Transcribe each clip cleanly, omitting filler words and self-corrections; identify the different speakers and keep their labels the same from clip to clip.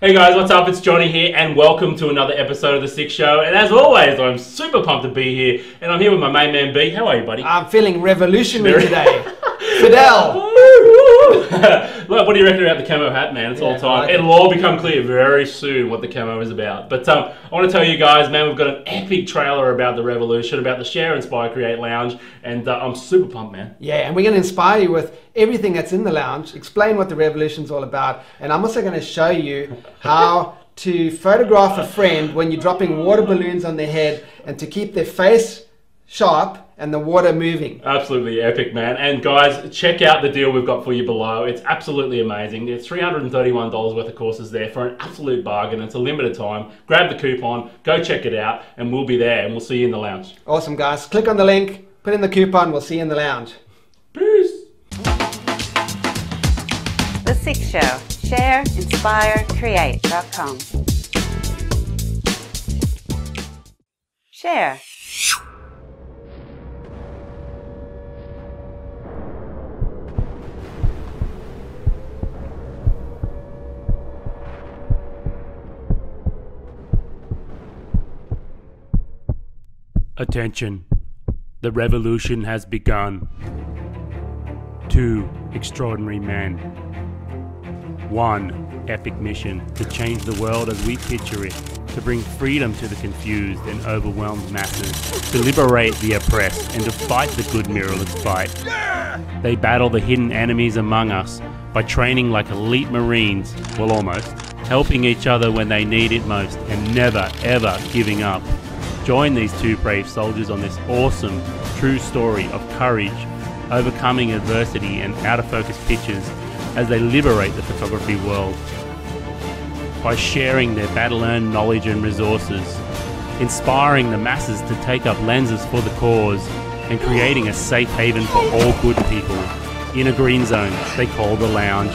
Speaker 1: Hey guys, what's up? It's Johnny here and welcome to another episode of The SIC Show. And as always, I'm super pumped to be here. And I'm here with my main man B. How are you, buddy?
Speaker 2: I'm feeling revolutionary today. Fidel!
Speaker 1: Look, what do you reckon about the camo hat, man? It's all time. It'll all become clear very soon what the camo is about. But I want to tell you guys, man, we've got an epic trailer about the revolution, about the Share, Inspire, Create Lounge. And I'm super pumped, man.
Speaker 2: Yeah, and we're going to inspire you with everything that's in the lounge, explain what the revolution's all about, and I'm also going to show you how to photograph a friend when you're dropping water balloons on their head and to keep their face sharp and the water moving.
Speaker 1: Absolutely epic, man. And guys, check out the deal we've got for you below. It's absolutely amazing. There's $331 worth of courses there for an absolute bargain. It's a limited time. Grab the coupon, go check it out, and we'll be there, and we'll see you in the lounge.
Speaker 2: Awesome, guys. Click on the link, put in the coupon, we'll see you in the lounge.
Speaker 1: Peace.
Speaker 3: The SIC Show. Share, Inspire, Create.com. Share.
Speaker 4: Attention, the revolution has begun. 2 extraordinary men. 1 epic mission to change the world as we picture it, to bring freedom to the confused and overwhelmed masses, to liberate the oppressed and to fight the good mirrorless fight. They battle the hidden enemies among us by training like elite Marines, well almost, helping each other when they need it most and never ever giving up. Join these 2 brave soldiers on this awesome, true story of courage, overcoming adversity and out-of-focus pictures as they liberate the photography world. By sharing their battle-earned knowledge and resources, inspiring the masses to take up lenses for the cause, and creating a safe haven for all good people in a green zone they call the lounge.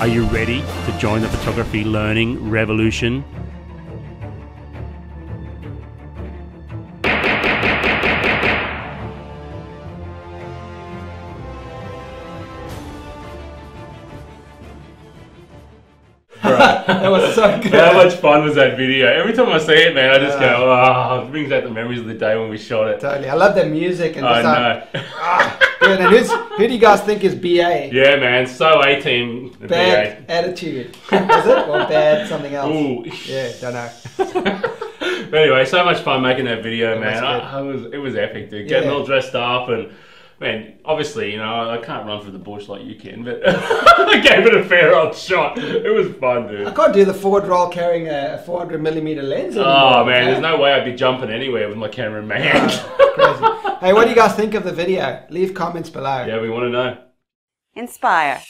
Speaker 4: Are you ready to join the photography learning revolution?
Speaker 2: That was so good.
Speaker 1: How much fun was that video? Every time I see it, man, I just go, oh, it brings out the memories of the day when we shot it.
Speaker 2: Totally. I love the music and
Speaker 1: I
Speaker 2: just
Speaker 1: know.
Speaker 2: good. And who do you guys think is BA?
Speaker 1: Yeah, man, so A-team.
Speaker 2: Bad attitude. Is it? Or bad something else?
Speaker 1: Ooh.
Speaker 2: Yeah, don't know.
Speaker 1: But anyway, so much fun making that video,
Speaker 2: It
Speaker 1: man. It was epic, dude. Getting all dressed up and, man, obviously, you know, I can't run through the bush like you can, but I gave it a fair old shot. It was fun, dude.
Speaker 2: I can't do the forward roll carrying a 400mm lens anymore.
Speaker 1: Oh, man, there's no way I'd be jumping anywhere with my camera in my hand.
Speaker 2: Crazy. Hey, what do you guys think of the video? Leave comments below.
Speaker 1: Yeah, we want to know.
Speaker 3: Inspire.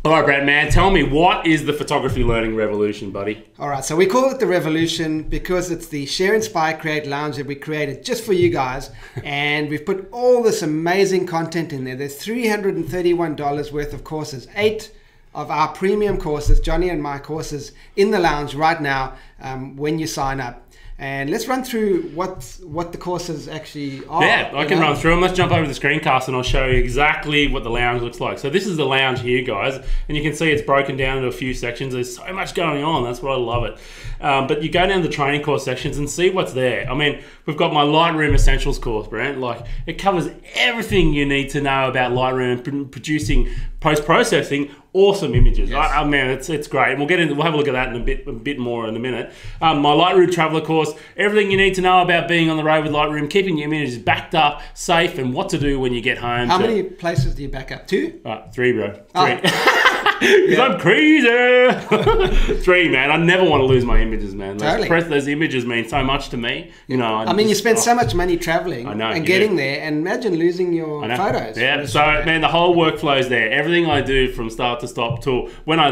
Speaker 1: All right, Brad, man, tell me, what is the photography learning revolution, buddy?
Speaker 2: All right, so we call it the revolution because it's the Share, Inspire, Create Lounge that we created just for you guys. And we've put all this amazing content in there. There's $331 worth of courses, 8 of our premium courses, Johnny and my courses, in the lounge right now when you sign up. And let's run through what the courses actually are.
Speaker 1: Yeah, I can run through them. Let's jump over the screencast and I'll show you exactly what the lounge looks like. So this is the lounge here, guys. And you can see it's broken down into a few sections. There's so much going on. That's what I love it. But you go down the training course sections and see what's there. I mean, we've got my Lightroom Essentials course, Brent. Like, it covers everything you need to know about Lightroom and producing post-processing awesome images.
Speaker 2: Yes.
Speaker 1: I mean, it's great. And we'll have a look at that in a bit more in a minute. My Lightroom Traveler course, everything you need to know about being on the road with Lightroom, keeping your images backed up, safe, and what to do when you get home.
Speaker 2: How many places do you back up? 2?
Speaker 1: 3, bro. 3.
Speaker 2: Oh.
Speaker 1: Because I'm crazy. 3, man. I never want to lose my images, man. Those images mean so much to me. You know.
Speaker 2: I mean, you spend so much money traveling and getting there, and imagine losing your photos.
Speaker 1: Yeah. So, man, the whole workflow's there. Everything I do from start to stop to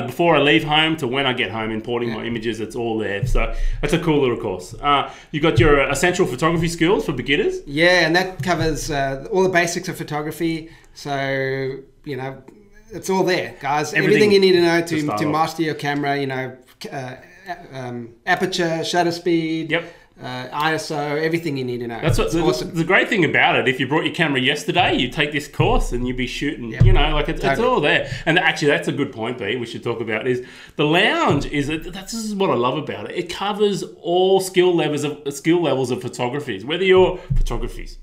Speaker 1: before I leave home to when I get home, importing my images, it's all there. So that's a cool little course. You've got your essential photography skills for beginners.
Speaker 2: Yeah, and that covers all the basics of photography. So, you know, it's all there, guys. Everything you need to know to master your camera, you know, aperture, shutter speed, ISO, everything you need to know.
Speaker 1: That's
Speaker 2: it's awesome.
Speaker 1: The great thing about it. If you brought your camera yesterday, you take this course and you'd be shooting.
Speaker 2: Yep.
Speaker 1: You know, like it's
Speaker 2: Totally.
Speaker 1: all there. And actually, that's a good point, B. We should talk about is the lounge. This is what I love about it. It covers all skill levels of photography. Whether you're photographers,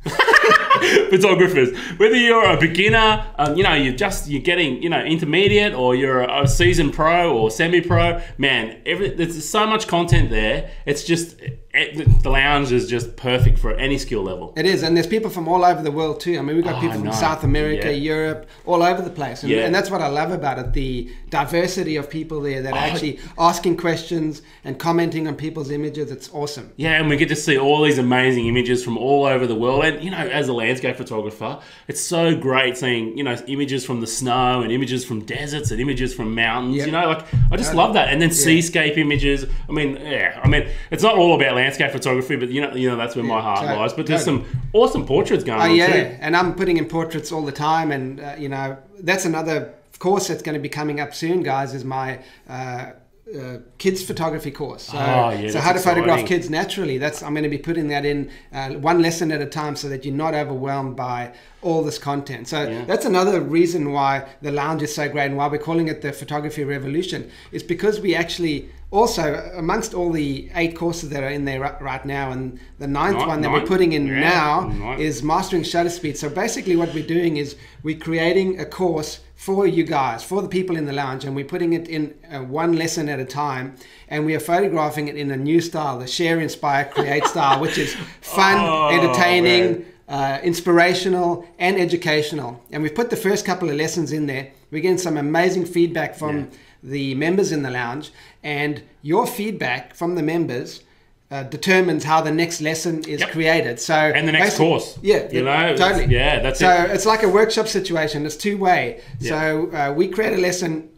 Speaker 1: whether you're a beginner, you're getting intermediate, or you're a seasoned pro or semi-pro. Man, there's so much content there. It's just. The lounge is just perfect for any skill level.
Speaker 2: It is, and there's people from all over the world too. I mean, we've got people from South America, Europe, all over the place. And that's what I love about it, the diversity of people there that are actually asking questions and commenting on people's images. It's awesome.
Speaker 1: Yeah, and we get to see all these amazing images from all over the world. And, as a landscape photographer, it's so great seeing, images from the snow and images from deserts and images from mountains.
Speaker 2: Yep.
Speaker 1: I just love that. And then seascape images. I mean, it's not all about landscape photography, but that's where my heart lies. But there's some awesome portraits going on too.
Speaker 2: And I'm putting in portraits all the time, and that's another course that's going to be coming up soon, guys. Is my kids photography course. So how to photograph kids naturally. I'm going to be putting that in one lesson at a time, so that you're not overwhelmed by all this content. So that's another reason why the lounge is so great, and why we're calling it the photography revolution, is because we actually also, amongst all the 8 courses that are in there right now, and the ninth one that we're putting in now is mastering shutter speed. So basically what we're doing is we're creating a course for you guys, for the people in the lounge, and we're putting it in one lesson at a time, and we are photographing it in a new style, the share, inspire, create style, which is fun, entertaining, inspirational and educational. And we've put the first couple of lessons in there. We're getting some amazing feedback from the members in the lounge, and your feedback from the members determines how the next lesson is created. So
Speaker 1: and the next course,
Speaker 2: totally,
Speaker 1: that's
Speaker 2: so
Speaker 1: it.
Speaker 2: It's like a workshop situation. It's two-way. So we create a lesson.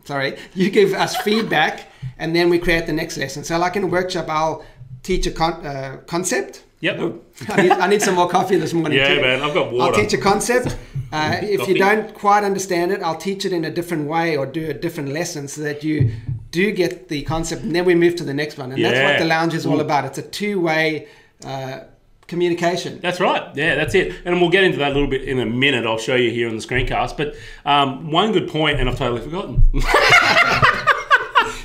Speaker 2: Sorry, you give us feedback, and then we create the next lesson. So like in a workshop, I'll teach a concept.
Speaker 1: Yep.
Speaker 2: I need some more coffee this morning.
Speaker 1: Yeah,
Speaker 2: too.
Speaker 1: man, I've got water.
Speaker 2: I'll teach a concept. If you don't quite understand it, I'll teach it in a different way or do a different lesson, so that you do get the concept, and then we move to the next one. And that's what the lounge is all about. It's a two-way communication.
Speaker 1: That's right. Yeah, that's it. And we'll get into that a little bit in a minute. I'll show you here on the screencast. But one good point, and I've totally forgotten.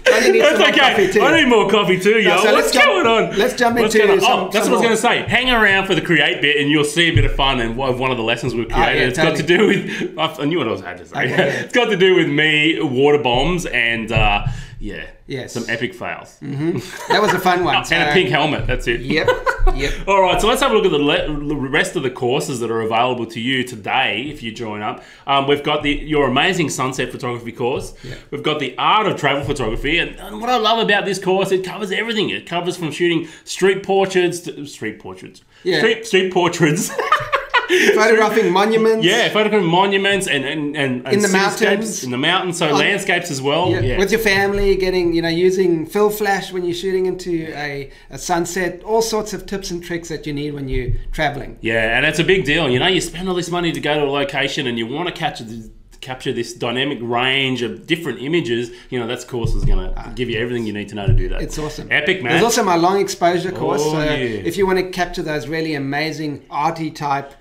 Speaker 1: That's okay. I need more coffee too, yo.
Speaker 2: So
Speaker 1: What's going on?
Speaker 2: Let's jump into
Speaker 1: that's what I was going to say. Hang around for the create bit, and you'll see a bit of fun and one of the lessons we've created. It's got to do with. I knew what I had to say.
Speaker 2: Okay,
Speaker 1: It's got to do with me, water bombs, and some epic fails.
Speaker 2: That was a fun one.
Speaker 1: And a pink helmet. That's it.
Speaker 2: Yep.
Speaker 1: All right, so let's have a look at the rest of the courses that are available to you today if you join up. We've got your amazing sunset photography course. Yep. We've got the art of travel photography, and what I love about this course, it covers everything. It covers from shooting street portraits.
Speaker 2: Photographing monuments.
Speaker 1: Yeah, photographing monuments and
Speaker 2: in the mountains.
Speaker 1: In the mountains, so landscapes as well.
Speaker 2: Yeah. With your family, getting using fill flash when you're shooting into a sunset. All sorts of tips and tricks that you need when you're traveling. Yeah,
Speaker 1: and it's a big deal. You spend all this money to go to a location, and you want to capture this dynamic range of different images. That course is going to give you everything you need to know to do that.
Speaker 2: It's awesome.
Speaker 1: Epic, man.
Speaker 2: There's also my long exposure course. If you want to capture those really amazing arty type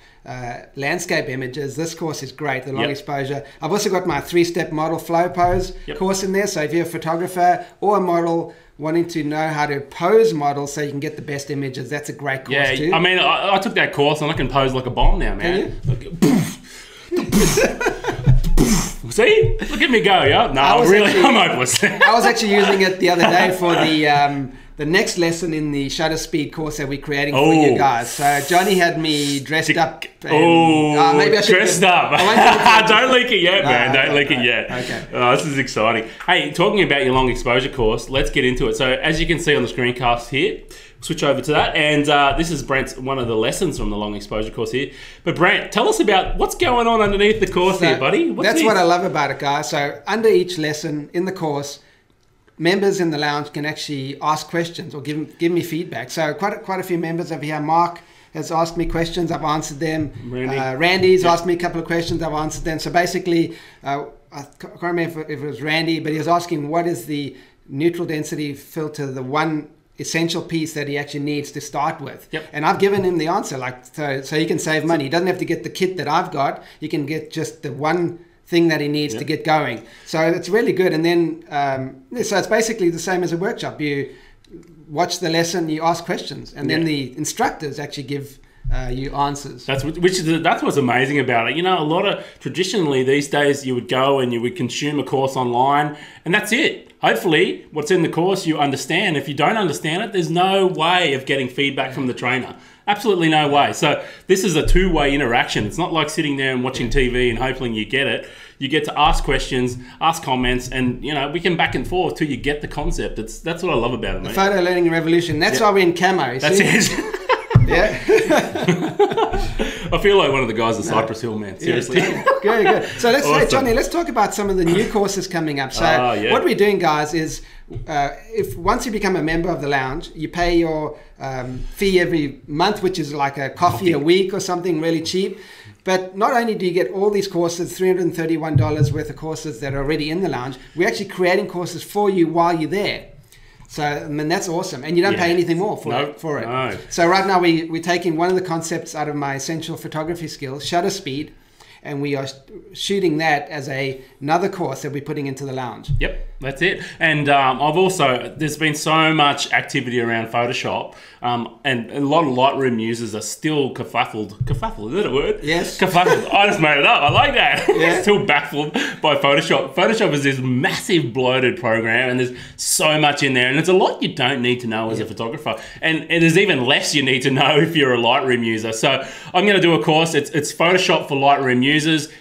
Speaker 2: landscape images, this course is great, the long exposure. I've also got my 3-step model flow pose course in there. So if you're a photographer or a model wanting to know how to pose models so you can get the best images, that's a great course too.
Speaker 1: I mean, I took that course and I can pose like a bomb now, man. See? Look at me go, yeah? No, I'm hopeless.
Speaker 2: I was actually using it the other day for the next lesson in the shutter speed course that we're creating for you guys. So Johnny had me dressed up. And, maybe I should
Speaker 1: dressed up. Don't leak it yet, man. Don't leak it yet.
Speaker 2: Okay.
Speaker 1: This is exciting. Hey, talking about your long exposure course, let's get into it. So as you can see on the screencast here, switch over to that, and this is Brent's one of the lessons from the long exposure course here. But Brent, tell us about what's going on underneath the course here, buddy.
Speaker 2: That's what I love about it, guys. So under each lesson in the course, members in the lounge can actually ask questions or give me feedback. So quite a few members over here. Mark has asked me questions, I've answered them. Randy's asked me a couple of questions, I've answered them. So basically, I can't remember if it was Randy, but he was asking what is the neutral density filter, the one essential piece that he actually needs to start with.
Speaker 1: Yep.
Speaker 2: And I've given him the answer, like so he can save money. He doesn't have to get the kit that I've got. He can get just the one thing that he needs to get going. So it's really good. And then so it's basically the same as a workshop. You watch the lesson, you ask questions, and then the instructors actually give you answers. That's
Speaker 1: what's amazing about it. You know, a lot of traditionally these days you would go and you would consume a course online, and that's it. Hopefully, what's in the course you understand. If you don't understand it, there's no way of getting feedback from the trainer. Absolutely no way. So this is a two-way interaction. It's not like sitting there and watching TV and hoping you get it. You get to ask questions, ask comments, and you know we can back and forth till you get the concept. That's what I love about it, mate.
Speaker 2: The photo learning revolution. That's why we're in camo.
Speaker 1: That's it.
Speaker 2: Yeah.
Speaker 1: I feel like one of the guys at Cypress Hill, man. Seriously.
Speaker 2: Yeah, good. So let's Johnny, let's talk about some of the new courses coming up. So what we're doing, guys, is if once you become a member of the lounge, you pay your fee every month, which is like a coffee a week or something really cheap. But not only do you get all these courses, $331 worth of courses that are already in the lounge, we're actually creating courses for you while you're there. So, I mean, that's awesome. And you don't pay anything more for it.
Speaker 1: No.
Speaker 2: So right now we're taking one of the concepts out of my essential photography skills, shutter speed, and we are shooting that as another course that we're putting into the lounge. Yep,
Speaker 1: that's it. And there's been so much activity around Photoshop, and a lot of Lightroom users are still kerfuffled. Kerfuffled, is that a word?
Speaker 2: Yes.
Speaker 1: Kerfuffled. I just made it up. I like that.
Speaker 2: Yeah.
Speaker 1: Still baffled by Photoshop. Photoshop is this massive bloated program, and there's so much in there, and there's a lot you don't need to know as a photographer, and there's even less you need to know if you're a Lightroom user. So I'm going to do a course. It's Photoshop for Lightroom users.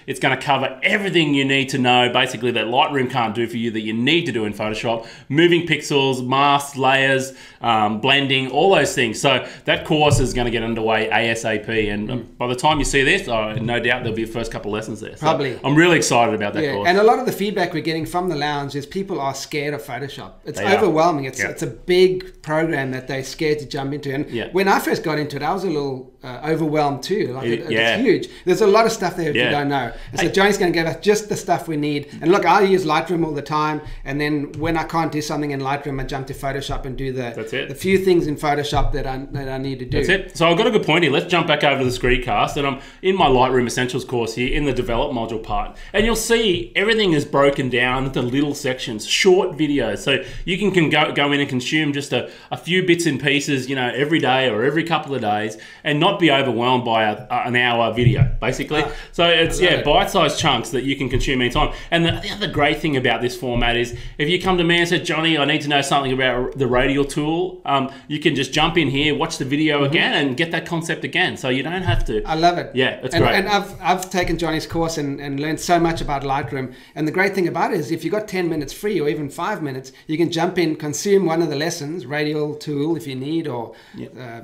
Speaker 1: It's going to cover everything you need to know, basically, that Lightroom can't do for you, that you need to do in Photoshop. Moving pixels, masks, layers, blending, all those things. So that course is going to get underway ASAP. And by the time you see this, no doubt there'll be the first couple of lessons there. So
Speaker 2: probably.
Speaker 1: I'm really excited about that course.
Speaker 2: And a lot of the feedback we're getting from the lounge is people are scared of Photoshop. It's overwhelming. It's a big program that they're scared to jump into. And when I first got into it, I was a little overwhelmed too. Like it's huge. There's a lot of stuff there if you don't know. And so Johnny's going to give us just the stuff we need. And look, I use Lightroom all the time. And then when I can't do something in Lightroom, I jump to Photoshop and do the few things in Photoshop that I need to do.
Speaker 1: That's it. So I've got a good point here. Let's jump back over to the screencast. And I'm in my Lightroom Essentials course here in the Develop module part. And you'll see everything is broken down into little sections, short videos. So you can go in and consume just a few bits and pieces, you know, every day or every couple of days, and not be overwhelmed by an hour video, basically. So it's bite-sized chunks that you can consume anytime. And the other great thing about this format is if you come to me and say, Johnny, I need to know something about the radial tool, you can just jump in here, watch the video again, and get that concept again. So you don't have to.
Speaker 2: I love it.
Speaker 1: Yeah, it's great.
Speaker 2: And I've taken Johnny's course and learned so much about Lightroom. And the great thing about it is if you've got 10 minutes free or even 5 minutes, you can jump in, consume one of the lessons, radial tool if you need, or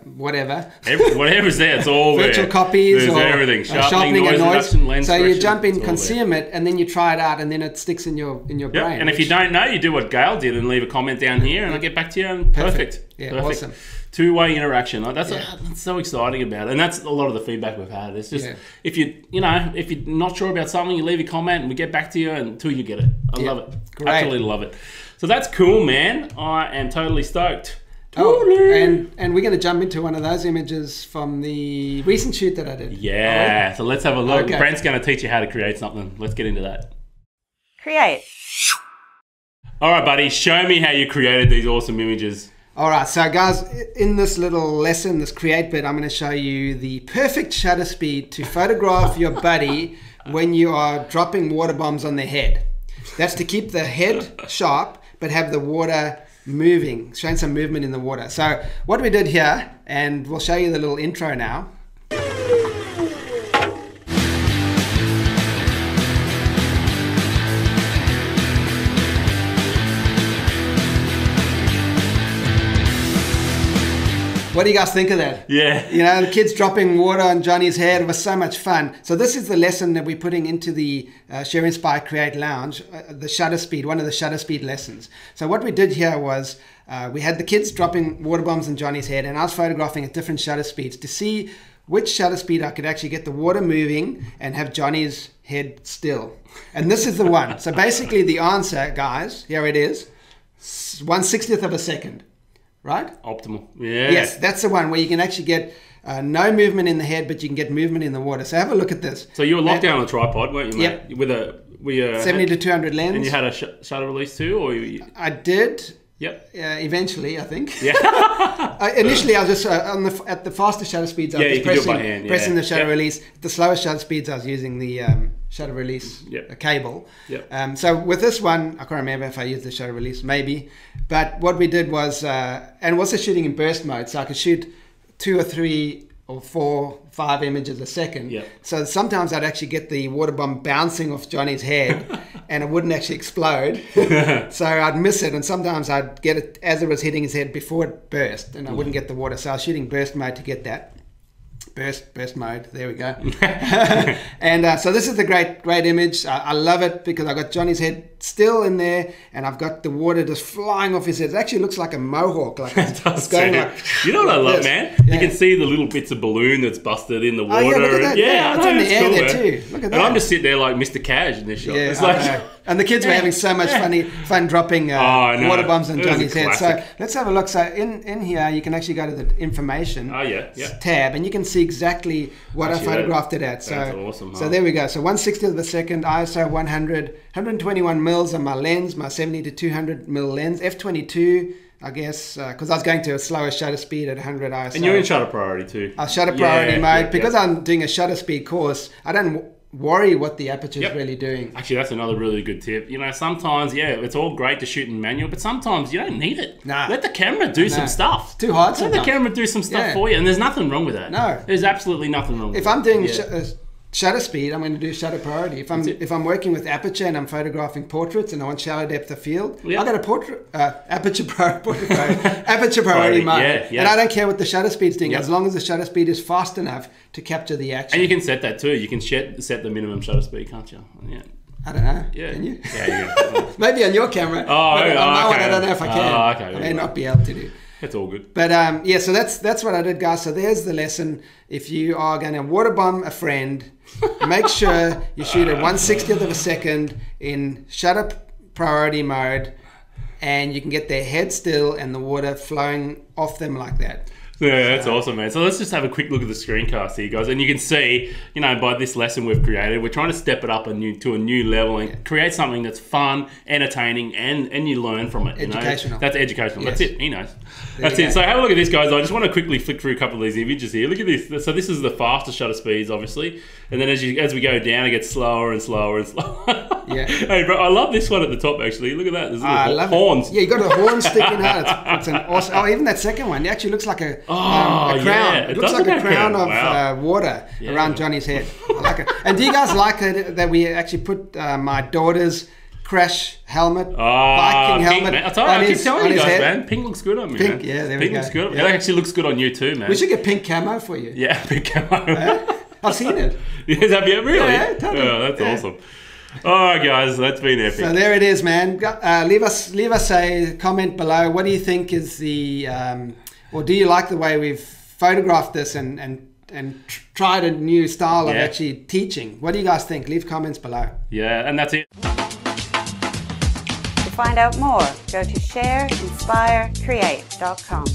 Speaker 2: whatever.
Speaker 1: Whatever's there, it's all
Speaker 2: virtual
Speaker 1: there.
Speaker 2: copies
Speaker 1: There's
Speaker 2: or
Speaker 1: everything.
Speaker 2: Sharpening
Speaker 1: noise
Speaker 2: and noise.
Speaker 1: reduction, lens
Speaker 2: so
Speaker 1: correction,
Speaker 2: you jump in, consume it, and then you try it out, and then it sticks in your brain.
Speaker 1: And if you don't know, you do what Gail did and leave a comment down here, and I'll get back to you. And perfect.
Speaker 2: Yeah, awesome.
Speaker 1: Two-way interaction. That's so exciting about it, and that's a lot of the feedback we've had. It's just if you're not sure about something, you leave a comment, and we get back to you until you get it. I love it.
Speaker 2: Great.
Speaker 1: Absolutely love it. So that's cool, man. I am totally stoked.
Speaker 2: And we're going to jump into one of those images from the recent shoot that I did.
Speaker 1: Yeah. So let's have a look. Okay. Brent's going to teach you how to create something. Let's get into that.
Speaker 3: Create.
Speaker 1: All right, buddy. Show me how you created these awesome images.
Speaker 2: All right, so guys, in this little lesson, this create bit, I'm going to show you the perfect shutter speed to photograph your buddy when you are dropping water bombs on their head. That's to keep the head sharp, but have the water moving, showing some movement in the water. So what we did here, and we'll show you the little intro now. What do you guys think of that?
Speaker 1: Yeah.
Speaker 2: You know, the kids dropping water on Johnny's head. It was so much fun. So this is the lesson that we're putting into the Share, Inspire, Create Lounge, the shutter speed, one of the shutter speed lessons. So what we did here was we had the kids dropping water bombs on Johnny's head, and I was photographing at different shutter speeds to see which shutter speed I could actually get the water moving and have Johnny's head still. And this is the one. So basically the answer, guys, here it is, 1/60th of a second. right?
Speaker 1: Optimal. Yeah.
Speaker 2: Yes, that's the one where you can actually get no movement in the head, but you can get movement in the water. So have a look at this.
Speaker 1: So you were locked down on a tripod, weren't you, mate?
Speaker 2: Yep.
Speaker 1: With a
Speaker 2: 70 to 200 lens.
Speaker 1: And you had a shutter release too, or
Speaker 2: I did.
Speaker 1: Yep.
Speaker 2: Eventually, I think.
Speaker 1: Yeah.
Speaker 2: Initially, I was just at the faster shutter speeds. I was just pressing the shutter release. The slower shutter speeds, I was using the shutter release cable.
Speaker 1: Yep.
Speaker 2: So with this one, I can't remember if I used the shutter release, maybe. But what we did was, and also shooting in burst mode, so I could shoot 2 or 3 or 4, 5 images a second.
Speaker 1: Yep.
Speaker 2: So sometimes I'd actually get the water bomb bouncing off Johnny's head and it wouldn't actually explode. So I'd miss it, and sometimes I'd get it as it was hitting his head before it burst, and I wouldn't get the water. So I was shooting burst mode to get that. Burst mode, there we go. And so this is the great image. I love it because I got Johnny's head still in there, and I've got the water just flying off his head. It actually looks like a mohawk, like it's going like,
Speaker 1: you know what I love,
Speaker 2: this.
Speaker 1: man?
Speaker 2: Yeah.
Speaker 1: You can see the little bits of balloon that's busted in the water.
Speaker 2: Oh, yeah, look at that. Yeah, it's in the air
Speaker 1: cool,
Speaker 2: there
Speaker 1: man.
Speaker 2: too. Look at that.
Speaker 1: And I'm just sitting there like Mr. Cash in this shot.
Speaker 2: Yeah,
Speaker 1: It's like,
Speaker 2: and the kids were having so much fun dropping water bombs on
Speaker 1: It was a
Speaker 2: Johnny's head. So
Speaker 1: classic.
Speaker 2: let's have a look. So in here, you can actually go to the information tab, and you can see exactly what I photographed it at. So
Speaker 1: that's awesome.
Speaker 2: So there we go. So 1/60th of a second, ISO 100, 121 mils on my lens, my 70 to 200 mil lens, f22. I guess because I was going to a slower shutter speed at 100 ISO.
Speaker 1: And you're in shutter priority too.
Speaker 2: Shutter priority mode because I'm doing a shutter speed course. I don't worry what the aperture is really doing.
Speaker 1: Actually, that's another really good tip. You know, sometimes, it's all great to shoot in manual, but sometimes you don't need it.
Speaker 2: Nah.
Speaker 1: Let the camera do some stuff.
Speaker 2: It's too hard
Speaker 1: sometimes. Let the camera do some stuff for you, and there's nothing wrong with that.
Speaker 2: No.
Speaker 1: There's absolutely nothing wrong with
Speaker 2: it. If I'm doing shutter speed, I'm going to do shutter priority. If I'm working with aperture and I'm photographing portraits and I want shallow depth of field, I got a aperture priority mode, and I don't care what the shutter speed's doing as long as the shutter speed is fast enough to capture the action.
Speaker 1: And you can set that too. You can set the minimum shutter speed, can't you? Yeah.
Speaker 2: I don't know.
Speaker 1: Yeah.
Speaker 2: Can you?
Speaker 1: Yeah, you can.
Speaker 2: Maybe on your camera.
Speaker 1: Oh,
Speaker 2: but on my one, I don't know if I can.
Speaker 1: Oh, okay.
Speaker 2: I may not be able to do.
Speaker 1: That's all good.
Speaker 2: But so that's what I did, guys. So there's the lesson. If you are going to water bomb a friend, make sure you shoot at 1/60th of a second in shutter priority mode, and you can get their head still and the water flowing off them like that.
Speaker 1: Yeah, that's awesome, man. So let's just have a quick look at the screencast here, guys. And you can see, by this lesson we've created, we're trying to step it up to a new level and create something that's fun, entertaining, and you learn from it.
Speaker 2: Educational.
Speaker 1: That's educational.
Speaker 2: Yes.
Speaker 1: That's it. He knows. That's it. So have a look at this, guys. I just want to quickly flick through a couple of these images here. Look at this. So this is the faster shutter speeds, obviously. And then as we go down, it gets slower and slower and slower.
Speaker 2: Yeah.
Speaker 1: Hey, bro, I love this one at the top, actually. Look at that. There's little horns.
Speaker 2: Yeah, you got a horn sticking out. It's an awesome. Oh, even that second one. It actually looks like a crown.
Speaker 1: Yeah,
Speaker 2: it looks like a crown of water around Johnny's head. I like it. And do you guys like it that we actually put my daughter's crash helmet, biking helmet
Speaker 1: I keep telling you guys, man. Pink looks good on me,
Speaker 2: Pink,
Speaker 1: man.
Speaker 2: yeah, there we go.
Speaker 1: Pink looks good.
Speaker 2: Yeah.
Speaker 1: It actually looks good on you too, man.
Speaker 2: We should get pink camo for you.
Speaker 1: Yeah, pink camo.
Speaker 2: I've seen it.
Speaker 1: Yes, have you? Really?
Speaker 2: Yeah, totally.
Speaker 1: Oh, that's awesome. All right, guys, that's been epic.
Speaker 2: So there it is, man. Leave us a comment below. What do you think is the, or do you like the way we've photographed this and tried a new style of actually teaching? What do you guys think? Leave comments below.
Speaker 1: Yeah, and that's it.
Speaker 3: To find out more, go to shareinspirecreate.com.